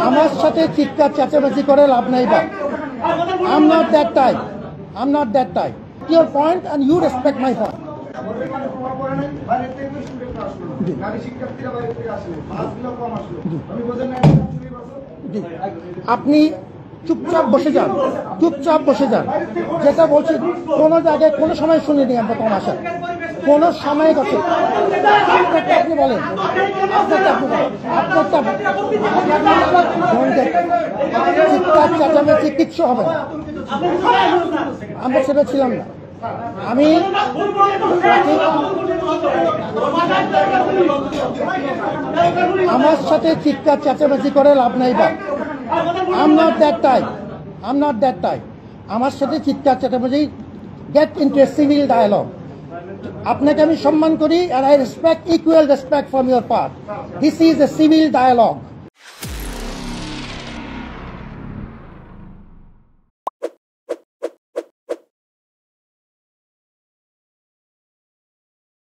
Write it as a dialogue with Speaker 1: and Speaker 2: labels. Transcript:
Speaker 1: আমার সাথে চিৎকার চেঁচামেচি করে লাভ নাই বা I'm not that type. I'm not that type. Your point and you respect my point. আপনি চুপচাপ বসে যান, চুপচাপ বসে যান। যেটা বলছি কোনো জায়গায় কোনো সময় শুনিনি আমরা কম আসা, কোনো সময় গেছে। আপনি বলেন, চিৎকার চেঁচামেচি কিচ্ছু হবে না। আমরা সেটা ছিলাম না। আমি আমার সাথে চিৎকার চেঁচামেচি করে লাভ নাই বা I'm not that type. I'm not that type. আমার সাথে চিৎকার চেঁচামেচি get into a civil dialogue. আপনাকে আমি সম্মান করি and I respect equal respect from your part. This is a civil dialogue.